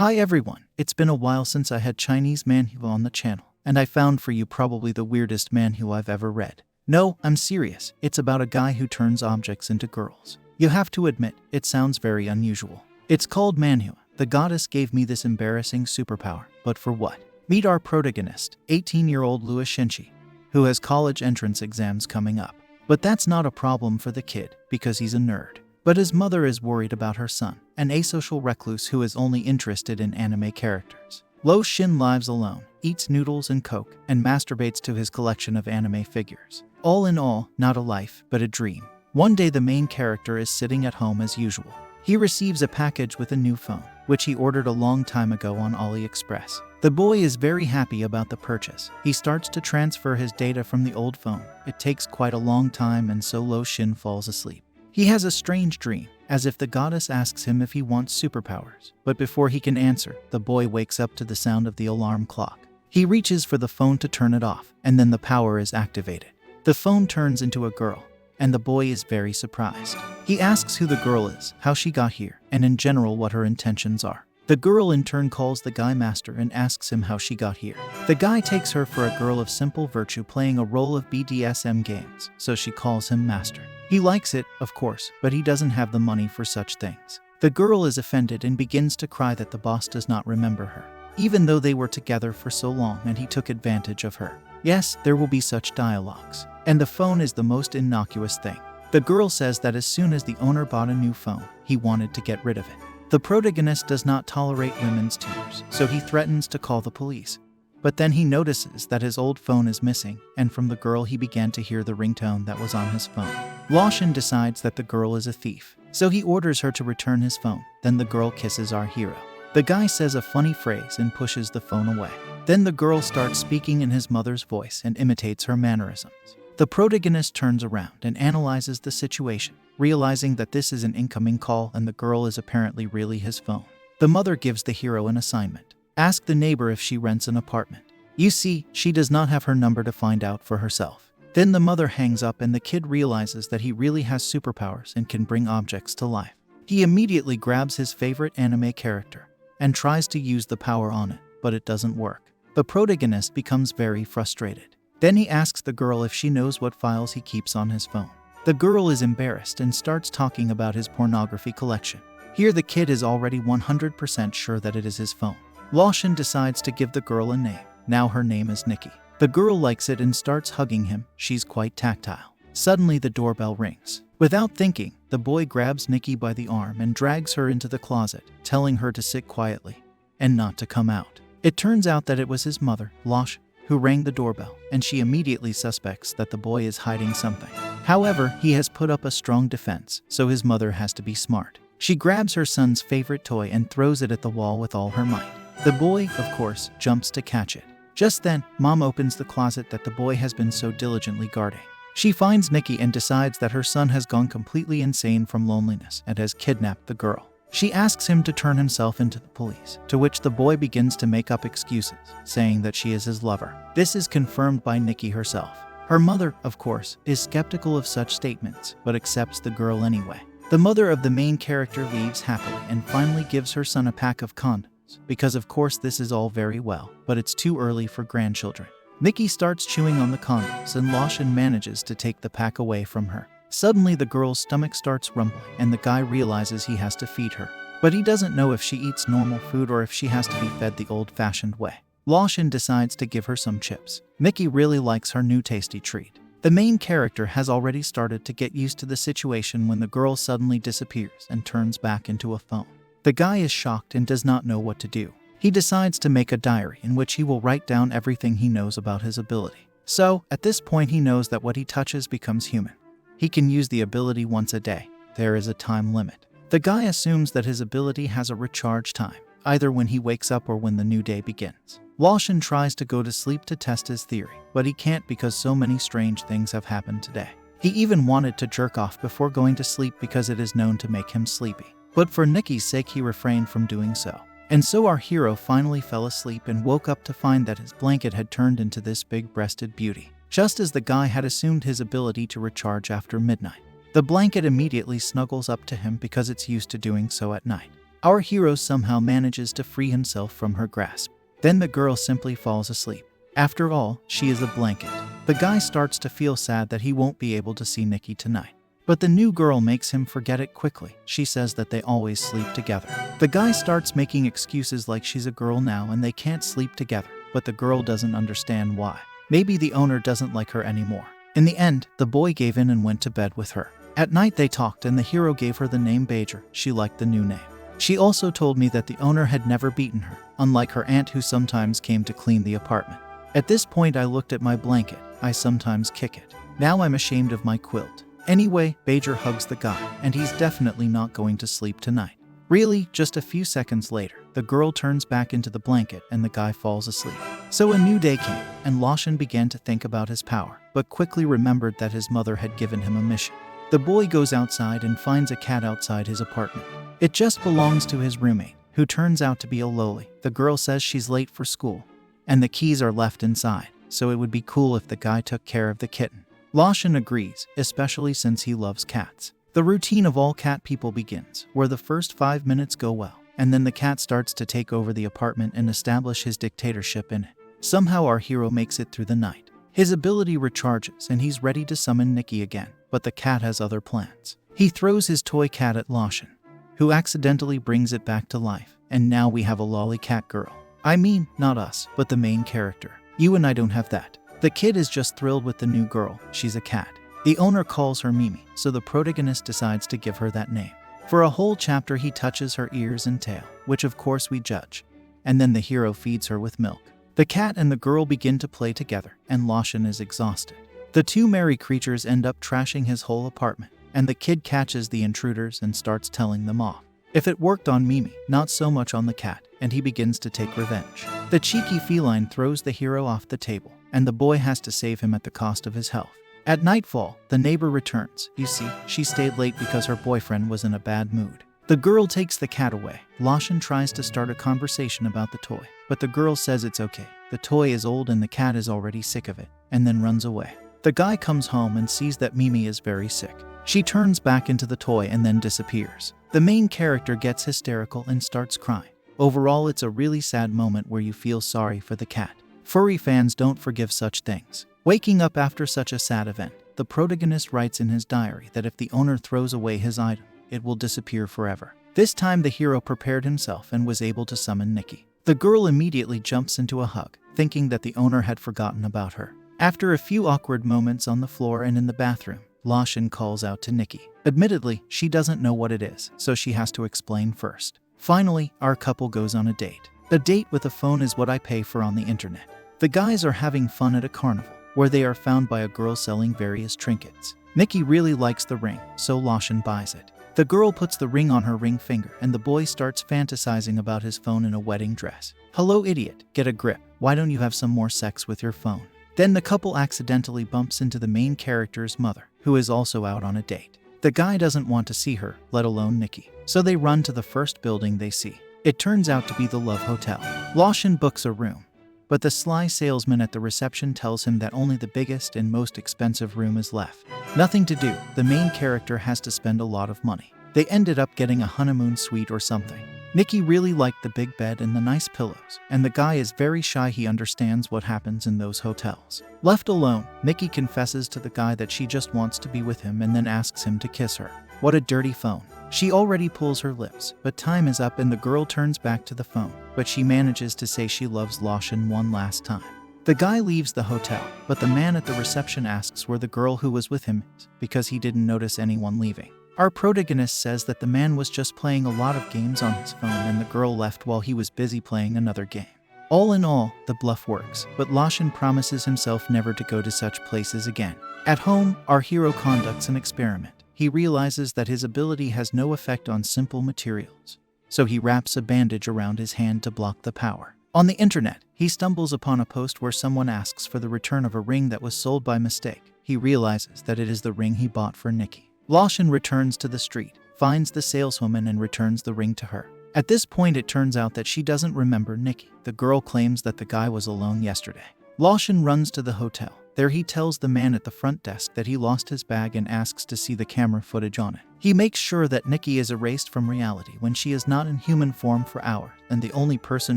Hi everyone, it's been a while since I had Chinese Manhwa on the channel, and I found for you probably the weirdest Manhwa I've ever read. No, I'm serious, it's about a guy who turns objects into girls. You have to admit, it sounds very unusual. It's called Manhua. The goddess gave me this embarrassing superpower, but for what? Meet our protagonist, 18-year-old Louis Shinchi, who has college entrance exams coming up. But that's not a problem for the kid, because he's a nerd. But his mother is worried about her son, an asocial recluse who is only interested in anime characters. Lo Shin lives alone, eats noodles and coke, and masturbates to his collection of anime figures. All in all, not a life, but a dream. One day the main character is sitting at home as usual. He receives a package with a new phone, which he ordered a long time ago on AliExpress. The boy is very happy about the purchase. He starts to transfer his data from the old phone. It takes quite a long time, and so Lo Shin falls asleep. He has a strange dream, as if the goddess asks him if he wants superpowers. But before he can answer, the boy wakes up to the sound of the alarm clock. He reaches for the phone to turn it off, and then the power is activated. The phone turns into a girl, and the boy is very surprised. He asks who the girl is, how she got here, and in general what her intentions are. The girl in turn calls the guy master and asks him how she got here. The guy takes her for a girl of simple virtue playing a role of BDSM games, so she calls him master. He likes it, of course, but he doesn't have the money for such things. The girl is offended and begins to cry that the boss does not remember her, even though they were together for so long and he took advantage of her. Yes, there will be such dialogues. And the phone is the most innocuous thing. The girl says that as soon as the owner bought a new phone, he wanted to get rid of it. The protagonist does not tolerate women's tears, so he threatens to call the police. But then he notices that his old phone is missing, and from the girl he began to hear the ringtone that was on his phone. Lo Shin decides that the girl is a thief, so he orders her to return his phone. Then the girl kisses our hero. The guy says a funny phrase and pushes the phone away. Then the girl starts speaking in his mother's voice and imitates her mannerisms. The protagonist turns around and analyzes the situation, realizing that this is an incoming call and the girl is apparently really his phone. The mother gives the hero an assignment. Ask the neighbor if she rents an apartment. You see, she does not have her number to find out for herself. Then the mother hangs up and the kid realizes that he really has superpowers and can bring objects to life. He immediately grabs his favorite anime character and tries to use the power on it, but it doesn't work. The protagonist becomes very frustrated. Then he asks the girl if she knows what files he keeps on his phone. The girl is embarrassed and starts talking about his pornography collection. Here the kid is already 100% sure that it is his phone. Lo Shin decides to give the girl a name. Now her name is Nikki. The girl likes it and starts hugging him. She's quite tactile. Suddenly the doorbell rings. Without thinking, the boy grabs Nikki by the arm and drags her into the closet, telling her to sit quietly and not to come out. It turns out that it was his mother, Lo Shin, who rang the doorbell, and she immediately suspects that the boy is hiding something. However, he has put up a strong defense, so his mother has to be smart. She grabs her son's favorite toy and throws it at the wall with all her might. The boy, of course, jumps to catch it. Just then, Mom opens the closet that the boy has been so diligently guarding. She finds Nikki and decides that her son has gone completely insane from loneliness and has kidnapped the girl. She asks him to turn himself into the police, to which the boy begins to make up excuses, saying that she is his lover. This is confirmed by Nikki herself. Her mother, of course, is skeptical of such statements, but accepts the girl anyway. The mother of the main character leaves happily and finally gives her son a pack of condoms, because of course this is all very well, but it's too early for grandchildren. Nikki starts chewing on the condoms and Lo Shin manages to take the pack away from her. Suddenly the girl's stomach starts rumbling and the guy realizes he has to feed her. But he doesn't know if she eats normal food or if she has to be fed the old-fashioned way. Lo Shin decides to give her some chips. Nikki really likes her new tasty treat. The main character has already started to get used to the situation when the girl suddenly disappears and turns back into a phone. The guy is shocked and does not know what to do. He decides to make a diary in which he will write down everything he knows about his ability. So, at this point he knows that what he touches becomes human. He can use the ability once a day. There is a time limit. The guy assumes that his ability has a recharge time, either when he wakes up or when the new day begins. Lo Shin tries to go to sleep to test his theory, but he can't because so many strange things have happened today. He even wanted to jerk off before going to sleep because it is known to make him sleepy. But for Nikki's sake he refrained from doing so. And so our hero finally fell asleep and woke up to find that his blanket had turned into this big-breasted beauty, just as the guy had assumed his ability to recharge after midnight. The blanket immediately snuggles up to him because it's used to doing so at night. Our hero somehow manages to free himself from her grasp. Then the girl simply falls asleep. After all, she is a blanket. The guy starts to feel sad that he won't be able to see Nikki tonight. But the new girl makes him forget it quickly. She says that they always sleep together. The guy starts making excuses like she's a girl now and they can't sleep together, but the girl doesn't understand why. Maybe the owner doesn't like her anymore. In the end, the boy gave in and went to bed with her. At night they talked and the hero gave her the name Bajer. She liked the new name. She also told me that the owner had never beaten her, unlike her aunt who sometimes came to clean the apartment. At this point I looked at my blanket. I sometimes kick it. Now I'm ashamed of my quilt. Anyway, Bajer hugs the guy, and he's definitely not going to sleep tonight. Really, just a few seconds later, the girl turns back into the blanket and the guy falls asleep. So a new day came, and Lashin began to think about his power, but quickly remembered that his mother had given him a mission. The boy goes outside and finds a cat outside his apartment. It just belongs to his roommate, who turns out to be a loli. The girl says she's late for school, and the keys are left inside, so it would be cool if the guy took care of the kitten. Lashin agrees, especially since he loves cats. The routine of all cat people begins, where the first 5 minutes go well, and then the cat starts to take over the apartment and establish his dictatorship in it. Somehow our hero makes it through the night. His ability recharges and he's ready to summon Nikki again, but the cat has other plans. He throws his toy cat at Lashin, who accidentally brings it back to life, and now we have a lolly cat girl. I mean, not us, but the main character. You and I don't have that. The kid is just thrilled with the new girl. She's a cat. The owner calls her Mimi, so the protagonist decides to give her that name. For a whole chapter he touches her ears and tail, which of course we judge. And then the hero feeds her with milk. The cat and the girl begin to play together, and Lashin is exhausted. The two merry creatures end up trashing his whole apartment, and the kid catches the intruders and starts telling them off. If it worked on Mimi, not so much on the cat, and he begins to take revenge. The cheeky feline throws the hero off the table, and the boy has to save him at the cost of his health. At nightfall, the neighbor returns. You see, she stayed late because her boyfriend was in a bad mood. The girl takes the cat away. Lashin tries to start a conversation about the toy, but the girl says it's okay. The toy is old and the cat is already sick of it, and then runs away. The guy comes home and sees that Mimi is very sick. She turns back into the toy and then disappears. The main character gets hysterical and starts crying. Overall, it's a really sad moment where you feel sorry for the cat. Furry fans don't forgive such things. Waking up after such a sad event, the protagonist writes in his diary that if the owner throws away his item, it will disappear forever. This time the hero prepared himself and was able to summon Nikki. The girl immediately jumps into a hug, thinking that the owner had forgotten about her. After a few awkward moments on the floor and in the bathroom, Lashin calls out to Nikki. Admittedly, she doesn't know what it is, so she has to explain first. Finally, our couple goes on a date. A date with a phone is what I pay for on the internet. The guys are having fun at a carnival, where they are found by a girl selling various trinkets. Nikki really likes the ring, so Lashin buys it. The girl puts the ring on her ring finger and the boy starts fantasizing about his phone in a wedding dress. Hello idiot, get a grip. Why don't you have some more sex with your phone? Then the couple accidentally bumps into the main character's mother, who is also out on a date. The guy doesn't want to see her, let alone Nikki, so they run to the first building they see. It turns out to be the Love Hotel. Lashin books a room, but the sly salesman at the reception tells him that only the biggest and most expensive room is left. Nothing to do, the main character has to spend a lot of money. They ended up getting a honeymoon suite or something. Nikki really liked the big bed and the nice pillows, and the guy is very shy. He understands what happens in those hotels. Left alone, Nikki confesses to the guy that she just wants to be with him and then asks him to kiss her. What a dirty phone. She already pulls her lips, but time is up and the girl turns back to the phone, but she manages to say she loves Lashin one last time. The guy leaves the hotel, but the man at the reception asks where the girl who was with him is, because he didn't notice anyone leaving. Our protagonist says that the man was just playing a lot of games on his phone and the girl left while he was busy playing another game. All in all, the bluff works, but Lashin promises himself never to go to such places again. At home, our hero conducts an experiment. He realizes that his ability has no effect on simple materials, so he wraps a bandage around his hand to block the power. On the internet, he stumbles upon a post where someone asks for the return of a ring that was sold by mistake. He realizes that it is the ring he bought for Nikki. Lashin returns to the street, finds the saleswoman and returns the ring to her. At this point it turns out that she doesn't remember Nikki. The girl claims that the guy was alone yesterday. Lashin runs to the hotel. There he tells the man at the front desk that he lost his bag and asks to see the camera footage on it. He makes sure that Nikki is erased from reality when she is not in human form for hours, and the only person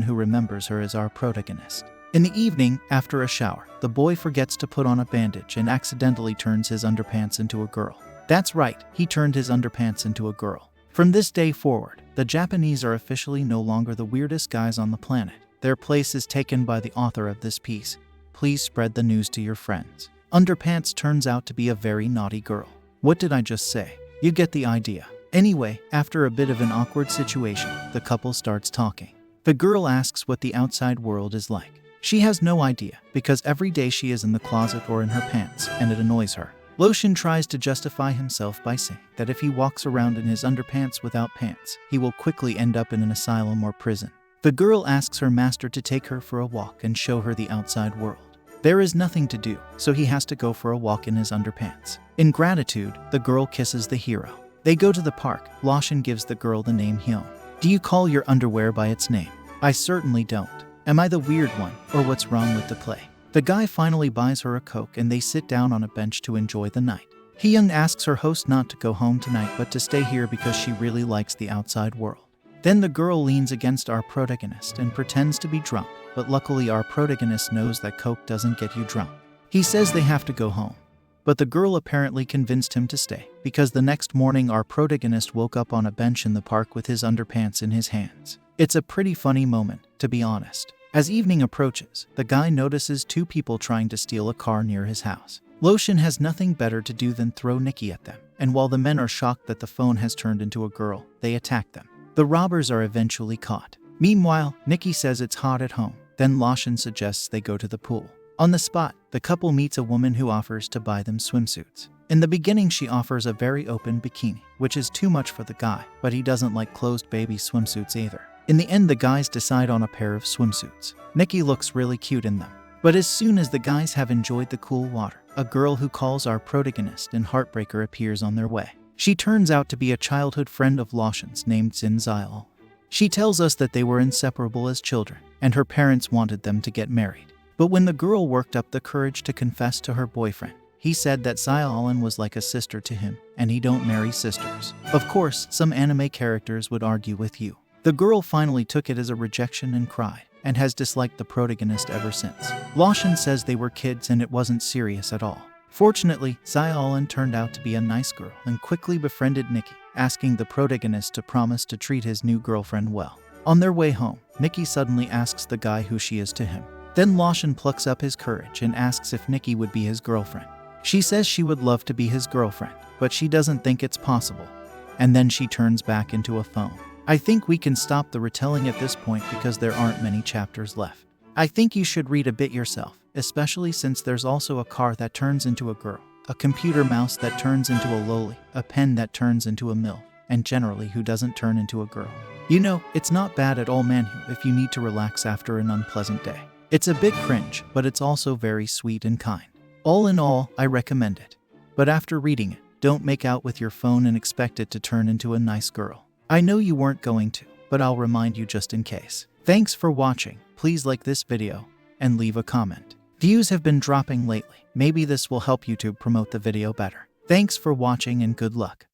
who remembers her is our protagonist. In the evening, after a shower, the boy forgets to put on a bandage and accidentally turns his underpants into a girl. That's right, he turned his underpants into a girl. From this day forward, the Japanese are officially no longer the weirdest guys on the planet. Their place is taken by the author of this piece. Please spread the news to your friends. Underpants turns out to be a very naughty girl. What did I just say? You get the idea. Anyway, after a bit of an awkward situation, the couple starts talking. The girl asks what the outside world is like. She has no idea, because every day she is in the closet or in her pants, and it annoys her. Lotion tries to justify himself by saying that if he walks around in his underpants without pants, he will quickly end up in an asylum or prison. The girl asks her master to take her for a walk and show her the outside world. There is nothing to do, so he has to go for a walk in his underpants. In gratitude, the girl kisses the hero. They go to the park. Lotion gives the girl the name Hyun. Do you call your underwear by its name? I certainly don't. Am I the weird one, or what's wrong with the play? The guy finally buys her a Coke and they sit down on a bench to enjoy the night. Hyun asks her host not to go home tonight but to stay here because she really likes the outside world. Then the girl leans against our protagonist and pretends to be drunk, but luckily our protagonist knows that Coke doesn't get you drunk. He says they have to go home. But the girl apparently convinced him to stay, because the next morning our protagonist woke up on a bench in the park with his underpants in his hands. It's a pretty funny moment, to be honest. As evening approaches, the guy notices two people trying to steal a car near his house. Lotion has nothing better to do than throw Nikki at them, and while the men are shocked that the phone has turned into a girl, they attack them. The robbers are eventually caught. Meanwhile, Nikki says it's hot at home. Then Lotion suggests they go to the pool. On the spot, the couple meets a woman who offers to buy them swimsuits. In the beginning, she offers a very open bikini, which is too much for the guy, but he doesn't like closed baby swimsuits either. In the end, the guys decide on a pair of swimsuits. Nikki looks really cute in them. But as soon as the guys have enjoyed the cool water, a girl who calls our protagonist and heartbreaker appears on their way. She turns out to be a childhood friend of Lotion's named Zin Zyal. She tells us that they were inseparable as children, and her parents wanted them to get married. But when the girl worked up the courage to confess to her boyfriend, he said that Zyal was like a sister to him, and he don't marry sisters. Of course, some anime characters would argue with you. The girl finally took it as a rejection and cried, and has disliked the protagonist ever since. Lotion says they were kids and it wasn't serious at all. Fortunately, Zyal turned out to be a nice girl and quickly befriended Nikki, asking the protagonist to promise to treat his new girlfriend well. On their way home, Nikki suddenly asks the guy who she is to him. Then Lotion plucks up his courage and asks if Nikki would be his girlfriend. She says she would love to be his girlfriend, but she doesn't think it's possible. And then she turns back into a phone. I think we can stop the retelling at this point because there aren't many chapters left. I think you should read a bit yourself, especially since there's also a car that turns into a girl, a computer mouse that turns into a loli, a pen that turns into a MILF, and generally who doesn't turn into a girl. You know, it's not bad at all Manhwa if you need to relax after an unpleasant day. It's a bit cringe, but it's also very sweet and kind. All in all, I recommend it. But after reading it, don't make out with your phone and expect it to turn into a nice girl. I know you weren't going to, but I'll remind you just in case. Thanks for watching. Please like this video and leave a comment. Views have been dropping lately. Maybe this will help YouTube promote the video better. Thanks for watching and good luck.